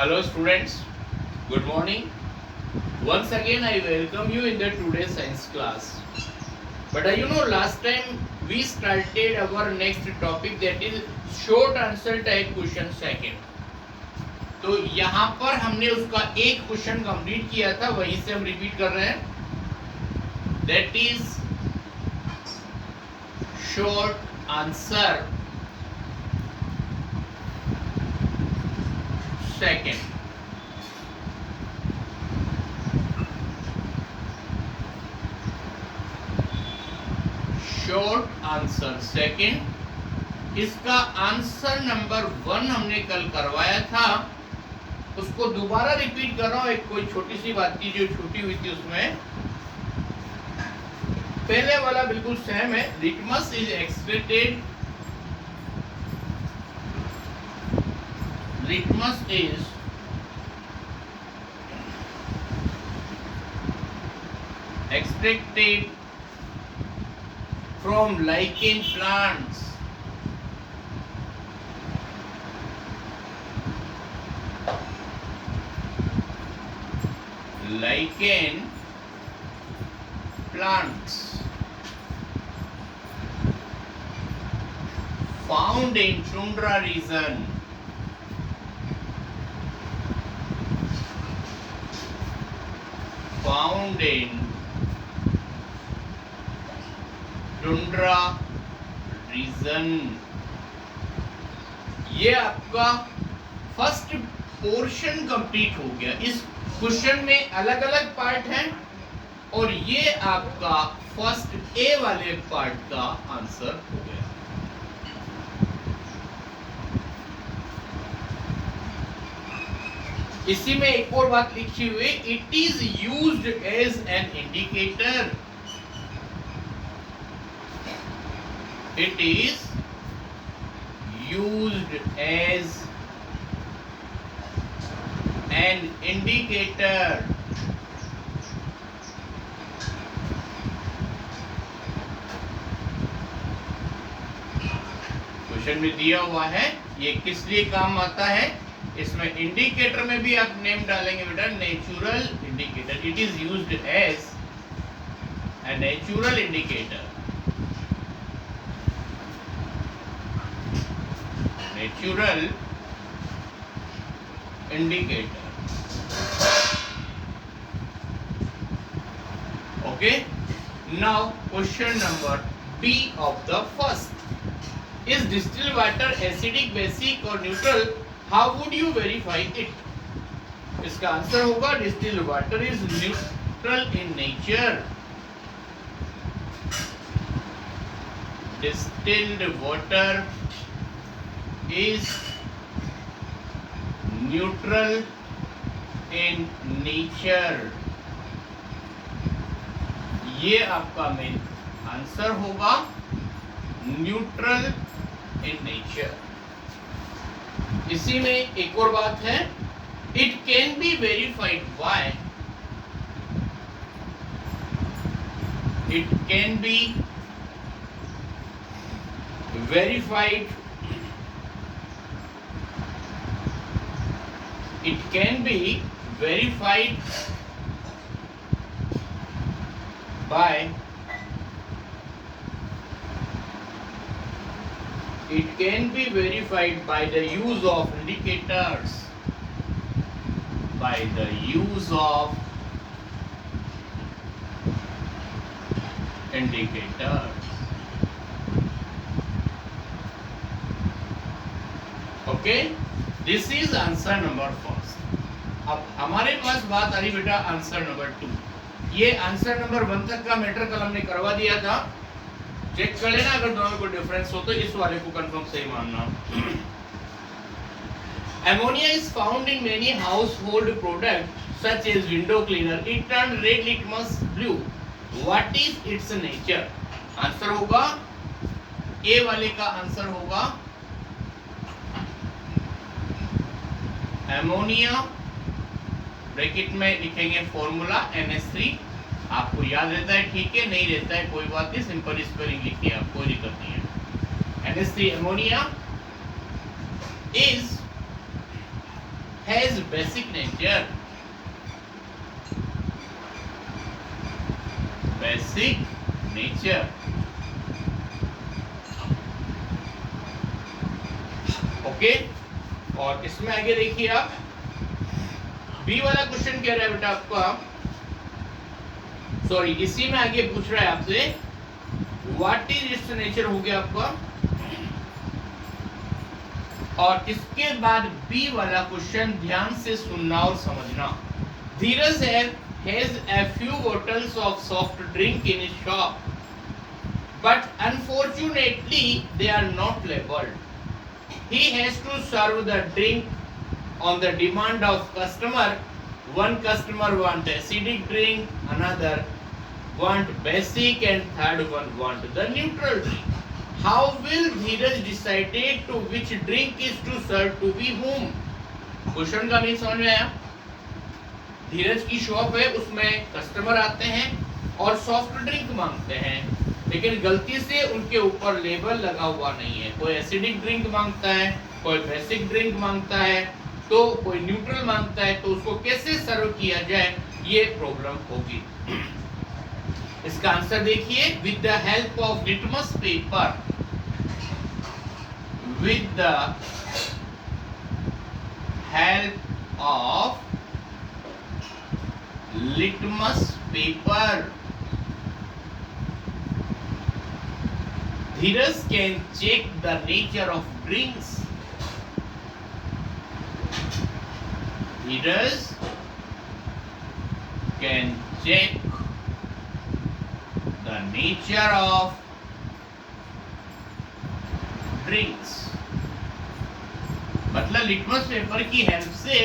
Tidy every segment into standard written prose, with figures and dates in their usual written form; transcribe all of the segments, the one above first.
Hello students, good morning. Once again I welcome you in the today's science class. But last time we started our next topic, that is short answer type question second. तो यहाँ पर हमने उसका एक question complete किया था, वहीं से हम रिपीट कर रहे हैं. That is short answer second. Short answer second. इसका आंसर नंबर 1 हमने कल करवाया था, उसको दोबारा रिपीट कर रहा हूं. एक कोई छोटी सी बात थी जो छूटी हुई थी, उसमें पहले वाला बिल्कुल सेम है. Litmus is excreted, litmus is extracted from lichen plants. Lichen plants found in tundra region. Found in tundra region. ये आपका फर्स्ट पोर्शन कंप्लीट हो गया. इस क्वेश्चन में अलग अलग पार्ट हैं और ये आपका फर्स्ट ए वाले पार्ट का आंसर हो गया. इसी में एक और बात लिखी हुई, it is used as an indicator. It is used as an indicator. Question में दिया हुआ है, ये किस लिए काम आता है. इसमें इंडिकेटर में भी आप नेम डालेंगे बेटा, natural indicator. It is used as a natural indicator. Natural indicator. Okay. Now question number B of the first. Is distilled water acidic, basic or neutral? How would you verify it? इसका answer होगा distilled water is neutral in nature. Distilled water is neutral in nature. ये आपका main answer होगा, neutral in nature. इसी में एक और बात है, it can be verified bye, it can be verified, it can be verified by, it can be verified by the use of indicators, by the use of indicators. Okay, this is answer number 1. अब हमारे पास बात आ रही बेटा answer number 2. ये answer number 1 तक का matter कल हमने करवा दिया था. चेक कर लेना, अगर दोनों को डिफरेंस हो तो इस वाले को कंफर्म सही मानना. Ammonia is found in many household products such as window cleaner. It turns red litmus blue. What is its nature? Answer होगा ए वाले का आंसर होगा एमोनिया, ब्रैकेट में लिखेंगे फॉर्मूला NH3. आपको याद रहता है ठीक है, नहीं रहता है कोई बात नहीं, सिंपल स्पेलिंग लिखिए आप, कोई दिक्कत नहीं है. NH3 ammonia is has basic nature. Basic nature. Okay, और इसमें आगे देखिए आप, बी वाला क्वेश्चन कह रहा है बेटा आपका, सॉरी इसी में आगे पूछ रहा है आपसे व्हाट इज इट्स नेचर हो गया आपका, और इसके बाद बी वाला क्वेश्चन ध्यान से सुनना और समझना। धीरज has a few bottles of soft drink in his shop, but unfortunately they are not labeled. He has to serve the drink on the demand of customer. One customer want acidic drink, another want basic, and third one want the neutral drink. How will Dheeraj decided to which drink is to serve to be whom? Question का नहीं समझ में आया? धीरज की shop है, उसमें customer आते हैं और सॉफ्ट ड्रिंक मांगते हैं, लेकिन गलती से उनके ऊपर लेबल लगा हुआ नहीं है। कोई एसिडिक ड्रिंक मांगता है, कोई बेसिक ड्रिंक मांगता है, तो कोई न्यूट्रल मांगता है, तो उसको कैसे सर्व किया जाए, ये प्रॉब्लम होगी। इसका आंसर देखिए, with the help of litmus paper, with the help of litmus paper, Dheeraj can check the nature of drinks. Dheeraj can check the nature of drinks. मतलब लिटमस पेपर की हेल्प से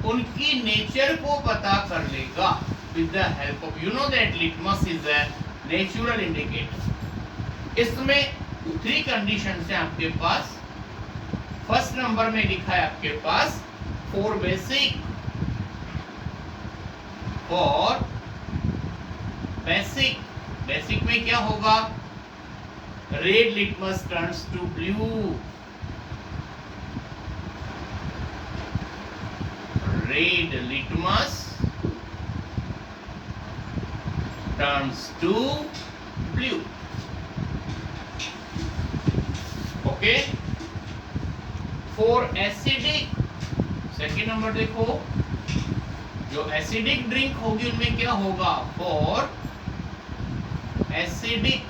उनकी nature को पता कर लेगा। With the help of, you know that litmus is a natural indicator. इसमें 3 condition है आपके पास। फर्स्ट नंबर में लिखा है आपके पास for basic, for basic, basic में क्या होगा, red litmus turns to blue, red litmus turns to blue. Okay, for acidic, second number देखो, जो एसिडिक ड्रिंक होगी उनमें क्या होगा, फॉर एसिडिक,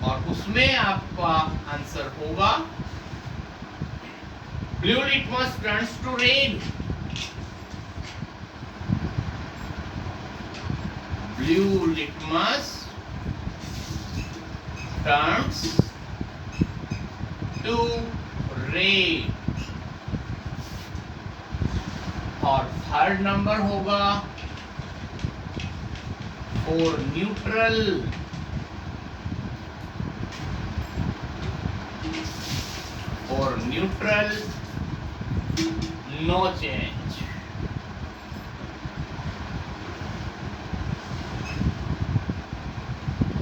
और उसमें आपका आंसर होगा blue litmus turns to red, blue litmus turns to red, और थर्ड नंबर होगा for neutral, for neutral no change.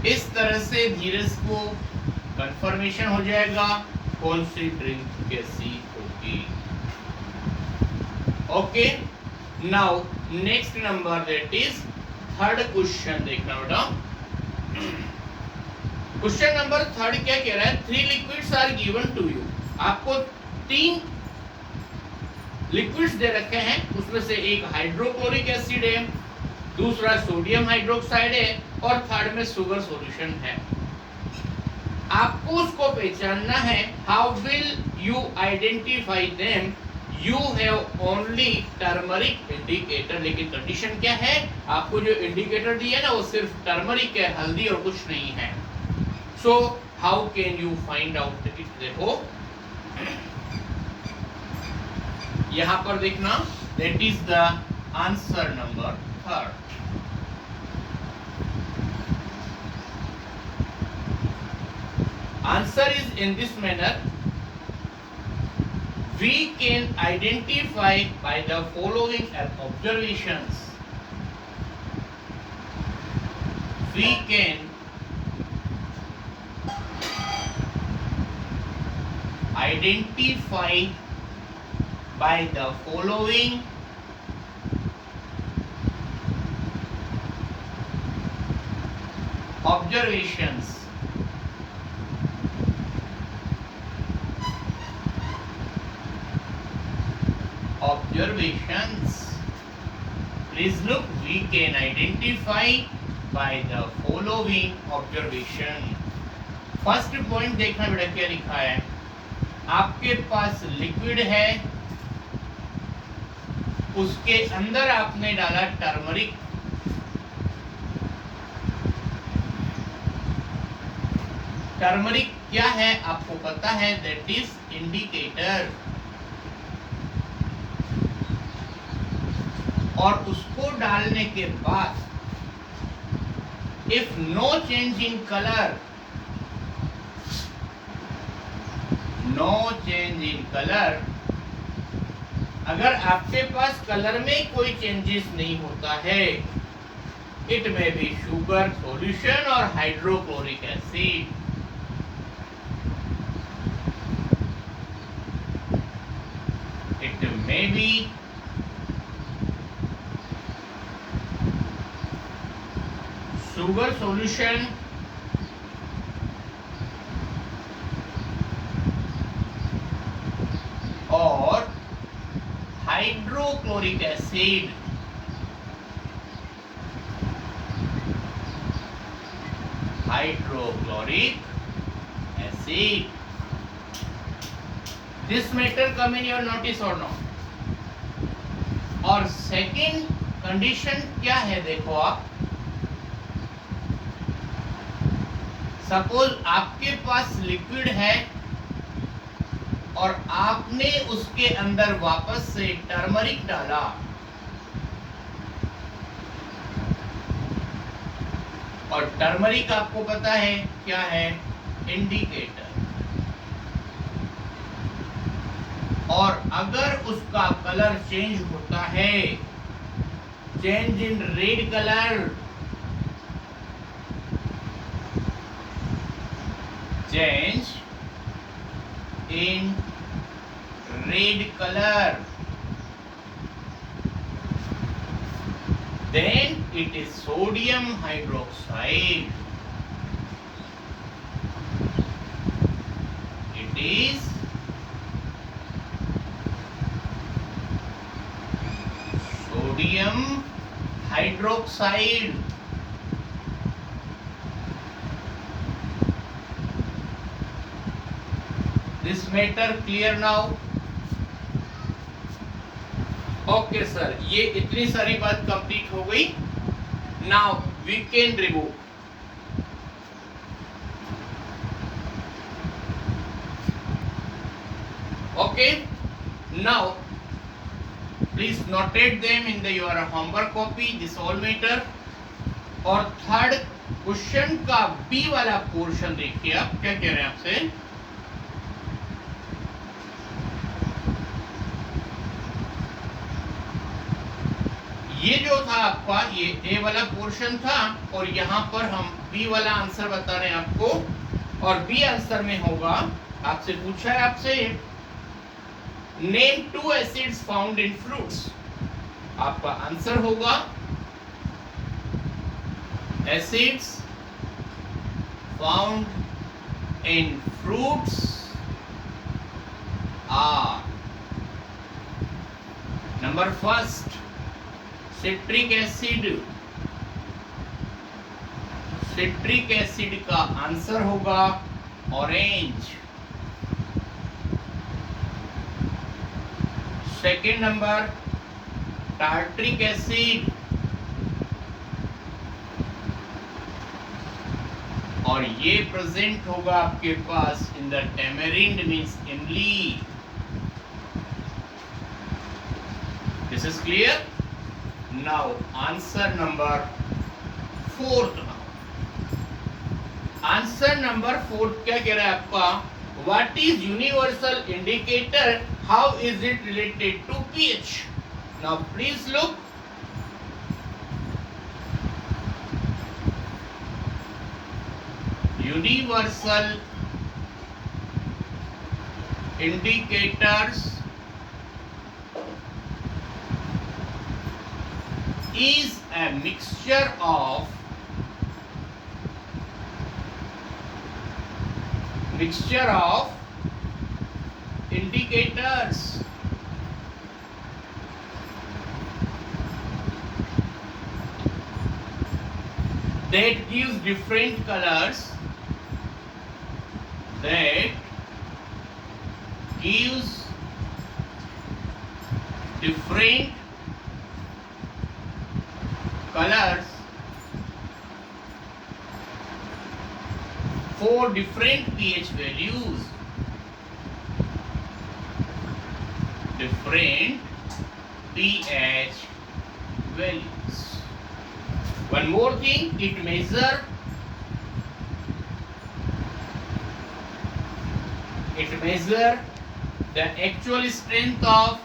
इस तरह से धीरज को कंफर्मेशन हो जाएगा कौन सी ड्रिंक कैसी होगी। Okay, now next number, that is third question. देखना बेटा, क्वेश्चन नंबर थर्ड क्या कह रहा है, 3 liquids are given to you. आपको 3 लिक्विड्स दे रखे हैं, उसमें से एक हाइड्रोक्लोरिक एसिड है, दूसरा सोडियम हाइड्रोक्साइड है, और थर्ड में शुगर सॉल्यूशन है। आपको उसको पहचानना है। How will you identify them? You have only turmeric indicator, लेकिन कंडीशन क्या है, आपको जो इंडिकेटर दिया है ना वो सिर्फ टर्मरिक है, हल्दी और कुछ नहीं है। So how can you find out it? देखो यहां पर देखना, that is the answer number third. Answer is in this manner, we can identify by the following observations. We can identify by the following observations. Please look, we can identify by the following observation. First point देखना बेटा क्या लिखा है. आपके पास liquid है, उसके अंदर आपने डाला टर्मरिक. टर्मरिक क्या है आपको पता है, दैट इज इंडिकेटर. और उसको डालने के बाद if no change in colour, no change in colour, अगर आपके पास कलर में कोई चेंजेस नहीं होता है, इट में बी शुगर सॉल्यूशन और हाइड्रोक्लोरिक एसिड. इट में बी शुगर सॉल्यूशन और hydrochloric acid. Hydrochloric acid. This matter come in your notice और नॉट. और सेकेंड कंडीशन क्या है देखो आप, सपोज आपके पास लिक्विड है और आपने उसके अंदर वापस से टर्मरिक डाला, और टर्मरिक आपको पता है क्या है, इंडिकेटर. और अगर उसका कलर चेंज होता है, change in red colour, change in red color, then it is sodium hydroxide. It is sodium hydroxide. This matter clear now? Okay sir, ये इतनी सारी बात कंप्लीट हो गई. Now we can remove. Okay, now please notate them in the your homework copy, this all matter. और third question का B वाला portion देखिए, आप क्या कह रहे हैं आपसे, ये जो था आपका, ये ए वाला पोर्शन था और यहाँ पर हम बी वाला आंसर बता रहे हैं आपको. और बी आंसर में होगा, आपसे पूछा है आपसे, name 2 acids found in fruits. आपका आंसर होगा acids found in fruits are, number first citric acid. Citric acid का आंसर होगा orange. Second number tartaric acid, और ये प्रेजेंट होगा आपके पास इन द टेमेरिंड मींस इमली. This is clear. Now answer number 4th. Answer number 4 क्या कह रहा है आपका, what is universal indicator, how is it related to pH. Now please look, universal indicators is a mixture of indicators that gives different colors, that gives different colors for different pH values. Different pH values. One more thing, it measures the actual strength of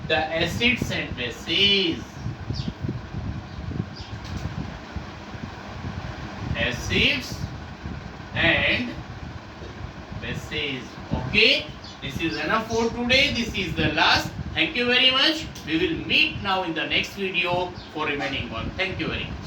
the acids and bases. Acids and bases. Okay, this is enough for today. This is the last. Thank you very much. We will meet now in the next video for remaining one. Thank you very much.